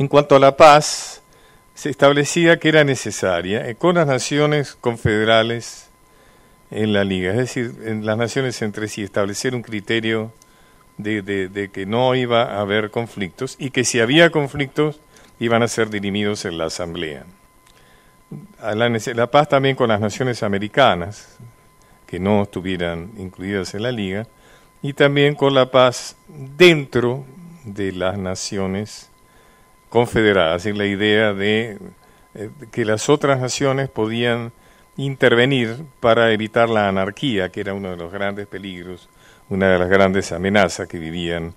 En cuanto a la paz, se establecía que era necesaria con las naciones confederales en la Liga, es decir, en las naciones entre sí, establecer un criterio de que no iba a haber conflictos y que si había conflictos iban a ser dirimidos en la Asamblea. La paz también con las naciones americanas, que no estuvieran incluidas en la Liga, y también con la paz dentro de las naciones confederadas, y la idea de que las otras naciones podían intervenir para evitar la anarquía, que era uno de los grandes peligros, una de las grandes amenazas que vivían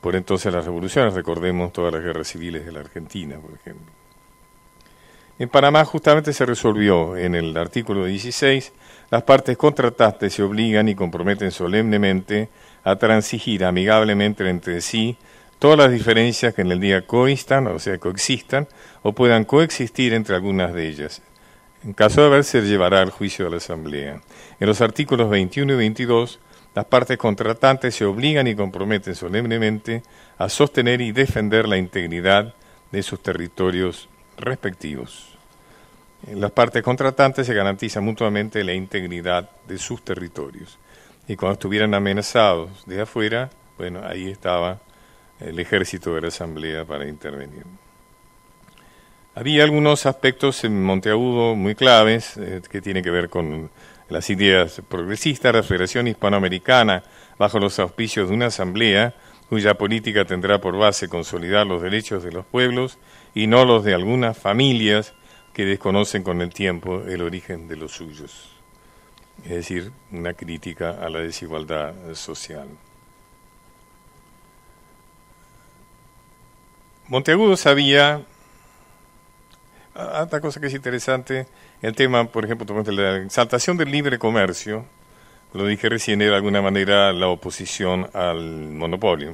por entonces las revoluciones. Recordemos todas las guerras civiles de la Argentina, por ejemplo. En Panamá justamente se resolvió en el artículo 16, las partes contratantes se obligan y comprometen solemnemente a transigir amigablemente entre sí todas las diferencias que en el día coexistan, o sea, coexistan, o puedan coexistir entre algunas de ellas. En caso de haber, se llevará al juicio de la Asamblea. En los artículos 21 y 22, las partes contratantes se obligan y comprometen solemnemente a sostener y defender la integridad de sus territorios respectivos. En las partes contratantes se garantiza mutuamente la integridad de sus territorios. Y cuando estuvieran amenazados de afuera, bueno, ahí estaba el ejército de la Asamblea para intervenir. Había algunos aspectos en Monteagudo muy claves que tienen que ver con las ideas progresistas. La Federación Hispanoamericana, bajo los auspicios de una asamblea cuya política tendrá por base consolidar los derechos de los pueblos y no los de algunas familias que desconocen con el tiempo el origen de los suyos. Es decir, una crítica a la desigualdad social. Monteagudo sabía, otra cosa que es interesante, el tema, por ejemplo, de la exaltación del libre comercio, lo dije recién, era de alguna manera la oposición al monopolio.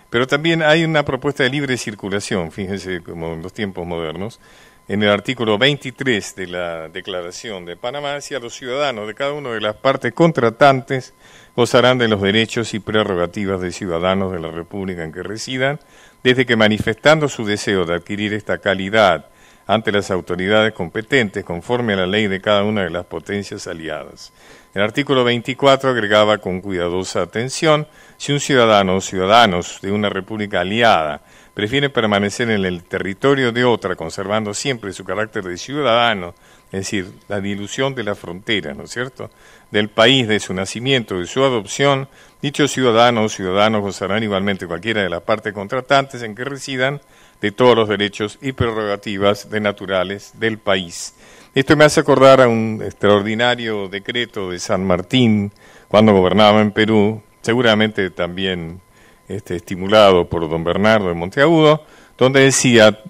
Pero también hay una propuesta de libre circulación, fíjense, como en los tiempos modernos. En el artículo 23 de la Declaración de Panamá, decía: los ciudadanos de cada una de las partes contratantes gozarán de los derechos y prerrogativas de ciudadanos de la República en que residan, desde que manifestando su deseo de adquirir esta calidad ante las autoridades competentes, conforme a la ley de cada una de las potencias aliadas. El artículo 24 agregaba con cuidadosa atención: si un ciudadano o ciudadanos de una república aliada prefieren permanecer en el territorio de otra, conservando siempre su carácter de ciudadano, es decir, la dilución de la frontera, ¿no es cierto?, del país de su nacimiento, de su adopción, dichos ciudadanos o ciudadanos gozarán igualmente cualquiera de las partes contratantes en que residan de todos los derechos y prerrogativas de naturales del país. Esto me hace acordar a un extraordinario decreto de San Martín cuando gobernaba en Perú, seguramente también estimulado por don Bernardo de Monteagudo, donde decía: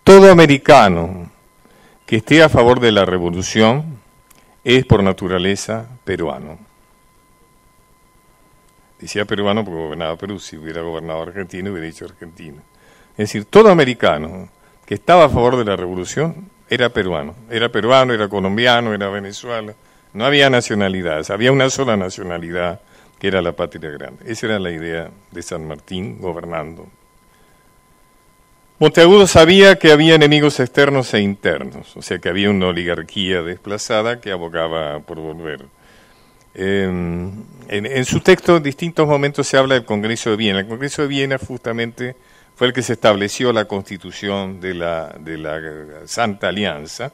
todo americano que esté a favor de la revolución es por naturaleza peruano. Decía peruano porque gobernaba Perú. Si hubiera gobernado Argentina, hubiera dicho argentino. Es decir, todo americano que estaba a favor de la revolución era peruano. Era colombiano, era venezolano. No había nacionalidades, había una sola nacionalidad, que era la patria grande. Esa era la idea de San Martín gobernando. Monteagudo sabía que había enemigos externos e internos, o sea que había una oligarquía desplazada que abogaba por volver. En su texto, en distintos momentos se habla del Congreso de Viena. El Congreso de Viena justamente fue el que se estableció la constitución de la Santa Alianza,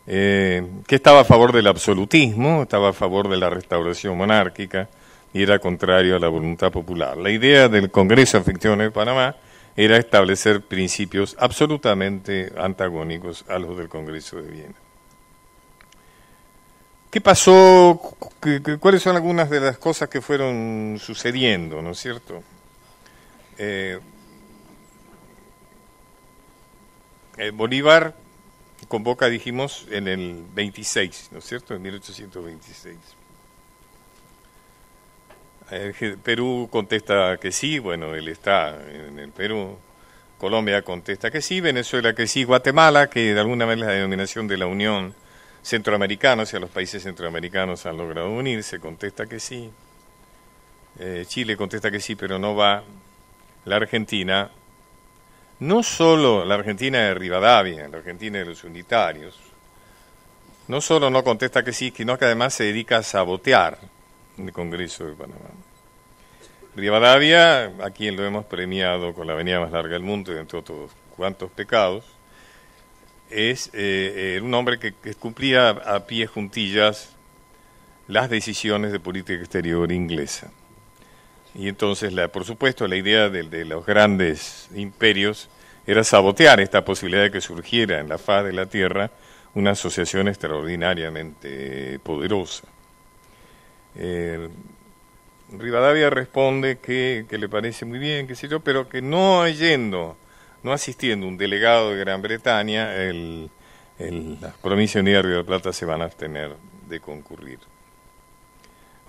que estaba a favor del absolutismo, estaba a favor de la restauración monárquica y era contrario a la voluntad popular. La idea del Congreso Anfitrión de Panamá era establecer principios absolutamente antagónicos a los del Congreso de Viena. ¿Qué pasó? ¿Cuáles son algunas de las cosas que fueron sucediendo, ¿no es cierto? Bolívar convoca, dijimos, en el 26, ¿no es cierto?, en 1826. Perú contesta que sí, bueno, él está en el Perú. Colombia contesta que sí, Venezuela que sí, Guatemala, que de alguna manera es la denominación de la Unión Centroamericana, o sea, los países centroamericanos han logrado unirse, contesta que sí. Chile contesta que sí, pero no va. La Argentina no solo la Argentina de Rivadavia, la Argentina de los unitarios, no solo no contesta que sí, sino que además se dedica a sabotear el Congreso de Panamá. Rivadavia, a quien lo hemos premiado con la avenida más larga del mundo y entre otros cuantos pecados, es un hombre que cumplía a pie juntillas las decisiones de política exterior inglesa. Y entonces, por supuesto, la idea de los grandes imperios era sabotear esta posibilidad de que surgiera en la faz de la tierra una asociación extraordinariamente poderosa. Rivadavia responde que le parece muy bien, qué sé yo, pero que no asistiendo un delegado de Gran Bretaña, la provincia unida de Río de la Plata se van a abstener de concurrir.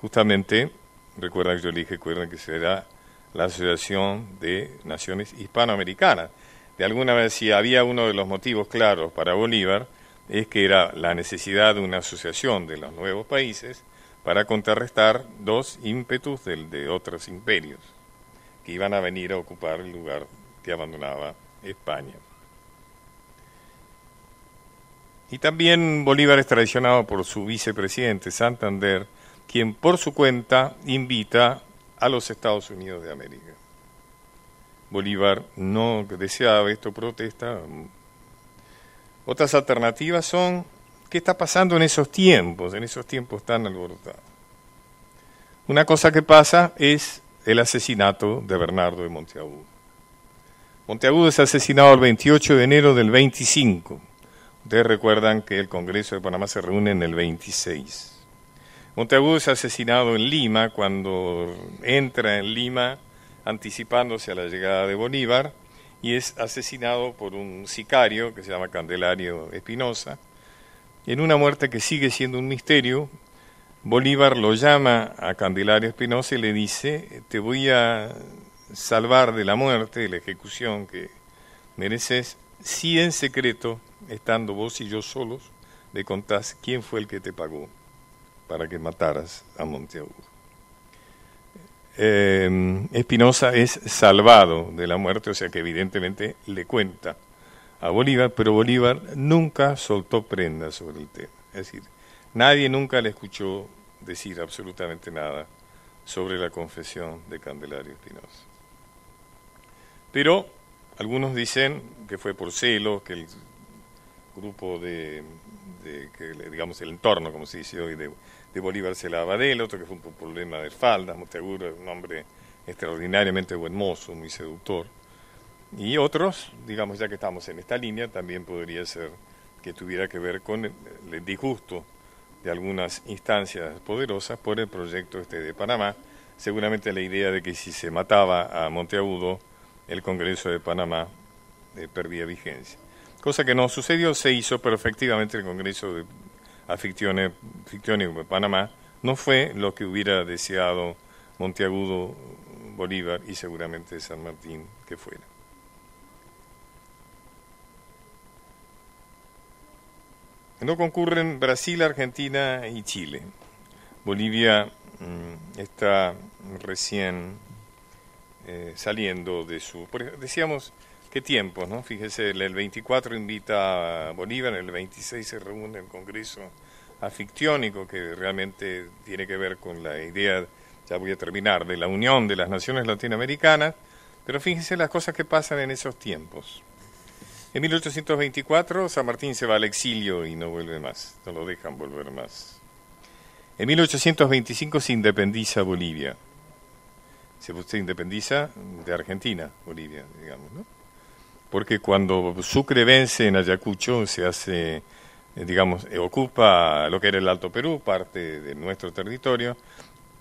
Justamente, recuerden que será la Asociación de Naciones Hispanoamericanas. De alguna vez, si había uno de los motivos claros para Bolívar, es que era la necesidad de una asociación de los nuevos países para contrarrestar dos ímpetus de otros imperios que iban a venir a ocupar el lugar que abandonaba España. Y también Bolívar es traicionado por su vicepresidente, Santander, quien por su cuenta invita a los Estados Unidos de América. Bolívar no deseaba esto, protesta. Otras alternativas son, ¿qué está pasando en esos tiempos tan alborotados? Una cosa que pasa es el asesinato de Bernardo de Monteagudo. Monteagudo es asesinado el 28 de enero del 25. Ustedes recuerdan que el Congreso de Panamá se reúne en el 26. Monteagudo es asesinado en Lima cuando entra en Lima anticipándose a la llegada de Bolívar y es asesinado por un sicario que se llama Candelario Espinosa, en una muerte que sigue siendo un misterio. Bolívar lo llama a Candelario Espinosa y le dice: te voy a salvar de la muerte, de la ejecución que mereces, si en secreto, estando vos y yo solos, le contás quién fue el que te pagó para que mataras a Monteagudo. Espinosa es salvado de la muerte, o sea que evidentemente le cuenta a Bolívar, pero Bolívar nunca soltó prenda sobre el tema. Es decir, nadie nunca le escuchó decir absolutamente nada sobre la confesión de Candelario Espinosa. Pero algunos dicen que fue por celo, que el grupo digamos el entorno, como se dice hoy, de Bolívar se lava de él, otro que fue un problema de faldas. Monteagudo era un hombre extraordinariamente buen mozo, muy seductor. Y otros, digamos, ya que estamos en esta línea, también podría ser que tuviera que ver con el disgusto de algunas instancias poderosas por el proyecto de Panamá. Seguramente la idea de que si se mataba a Monteagudo, el Congreso de Panamá perdía vigencia. Cosa que no sucedió, se hizo, pero efectivamente el Congreso de Fictiónico de Panamá no fue lo que hubiera deseado Monteagudo, Bolívar y seguramente San Martín que fuera. No concurren Brasil, Argentina y Chile. Bolivia está recién saliendo de su... Decíamos, ¿qué tiempos, no? Fíjese, el 24 invita a Bolívar, el 26 se reúne el Congreso Afictiónico, que realmente tiene que ver con la idea, ya voy a terminar, de la unión de las naciones latinoamericanas, pero fíjense las cosas que pasan en esos tiempos. En 1824 San Martín se va al exilio y no vuelve más, no lo dejan volver más. En 1825 se independiza Bolivia. Se independiza de Argentina, Bolivia, digamos, ¿no? Porque cuando Sucre vence en Ayacucho se hace, ocupa lo que era el Alto Perú, parte de nuestro territorio,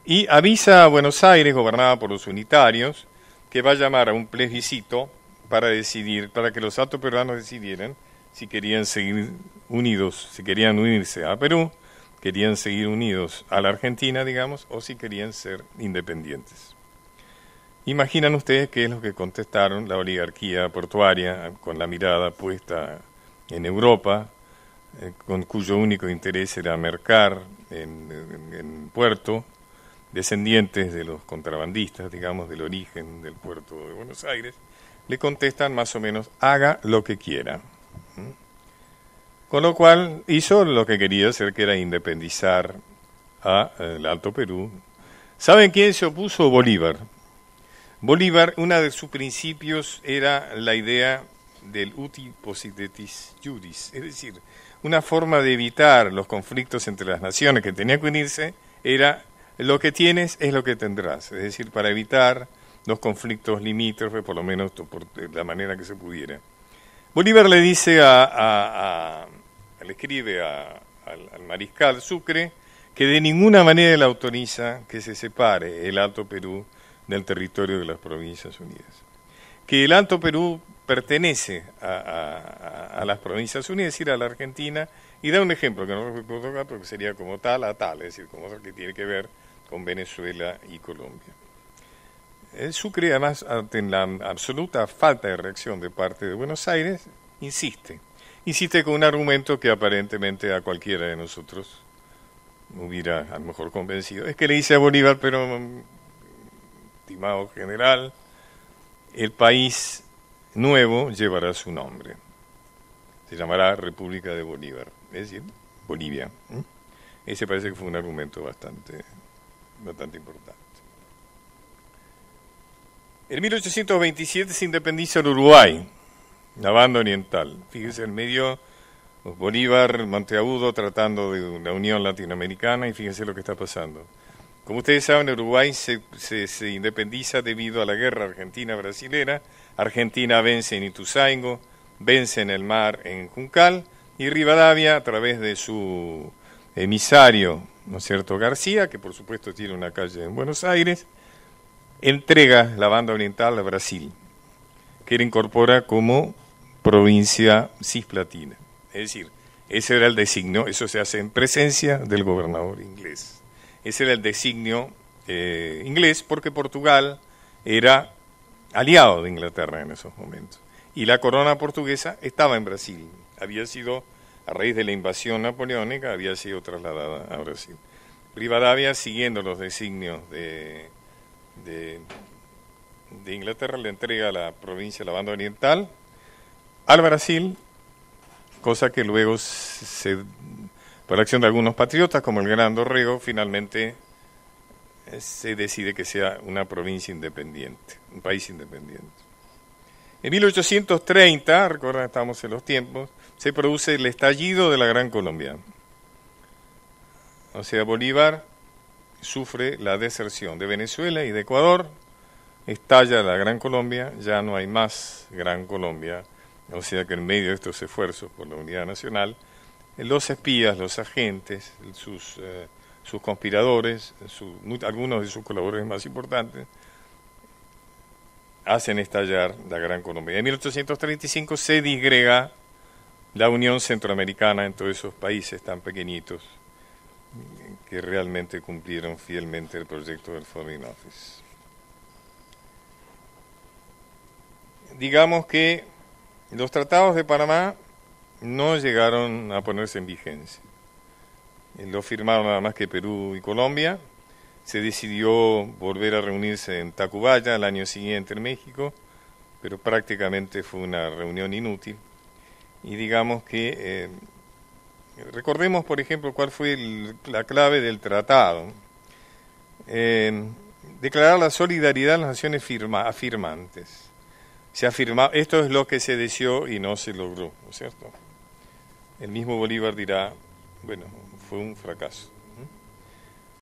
y avisa a Buenos Aires, gobernada por los unitarios, que va a llamar a un plebiscito para que los altos peruanos decidieran si querían seguir unidos, si querían unirse a Perú, querían seguir unidos a la Argentina, digamos, o si querían ser independientes. Imaginan ustedes qué es lo que contestaron la oligarquía portuaria, con la mirada puesta en Europa, con cuyo único interés era mercar en puerto, descendientes de los contrabandistas, digamos, del origen del puerto de Buenos Aires. le contestan más o menos, haga lo que quiera. Con lo cual hizo lo que quería hacer, que era independizar al Alto Perú. ¿Saben quién se opuso? Bolívar. Bolívar, uno de sus principios era la idea del uti possidetis iuris, es decir, una forma de evitar los conflictos entre las naciones que tenían que unirse era lo que tienes es lo que tendrás, es decir, para evitar los conflictos limítrofes, por lo menos por la manera que se pudiera. Bolívar le dice le escribe al mariscal Sucre que de ninguna manera le autoriza que se separe el Alto Perú del territorio de las Provincias Unidas. Que el Alto Perú pertenece a las Provincias Unidas, es decir, a la Argentina, y da un ejemplo que no recuerdo acá porque sería como tal a tal, es decir, como que tiene que ver con Venezuela y Colombia. Sucre, además, ante la absoluta falta de reacción de parte de Buenos Aires, insiste con un argumento que aparentemente a cualquiera de nosotros hubiera a lo mejor convencido. Es que le dice a Bolívar, pero, estimado general, el país nuevo llevará su nombre. Se llamará República de Bolívar, es decir, Bolivia. Ese parece que fue un argumento bastante importante. En 1827 se independiza el Uruguay, la banda oriental. Fíjese, en medio Bolívar, Monteagudo tratando de una unión latinoamericana y fíjense lo que está pasando. Como ustedes saben, Uruguay se independiza debido a la guerra argentina-brasilera. Argentina vence en Ituzaingó, vence en el mar en Juncal y Rivadavia, a través de su emisario, ¿no es cierto?, García, que por supuesto tiene una calle en Buenos Aires, entrega la banda oriental a Brasil, que la incorpora como provincia cisplatina. Es decir, ese era el designio, eso se hace en presencia del gobernador inglés. Ese era el designio inglés porque Portugal era aliado de Inglaterra en esos momentos. Y la corona portuguesa estaba en Brasil. Había sido, a raíz de la invasión napoleónica, había sido trasladada a Brasil. Rivadavia, siguiendo los designios de Inglaterra, le entrega la provincia, la banda oriental, al Brasil, cosa que luego, por la acción de algunos patriotas, como el Gran Dorrego, finalmente se decide que sea una provincia independiente, un país independiente. En 1830, recuerdan, estamos en los tiempos, se produce el estallido de la Gran Colombia. O sea, Bolívar sufre la deserción de Venezuela y de Ecuador, estalla la Gran Colombia, ya no hay más Gran Colombia, o sea que en medio de estos esfuerzos por la unidad nacional, los espías, los agentes, sus conspiradores, algunos de sus colaboradores más importantes, hacen estallar la Gran Colombia. En 1835 se disgrega la Unión Centroamericana en todos esos países tan pequeñitos que realmente cumplieron fielmente el proyecto del Foreign Office. Digamos que los tratados de Panamá no llegaron a ponerse en vigencia. Lo firmaron nada más que Perú y Colombia. Se decidió volver a reunirse en Tacubaya el año siguiente en México, pero prácticamente fue una reunión inútil. Y digamos que, recordemos por ejemplo cuál fue la clave del tratado. Declarar la solidaridad de las naciones afirmantes. Esto es lo que se deseó y no se logró, ¿no es cierto? El mismo Bolívar dirá, bueno, fue un fracaso.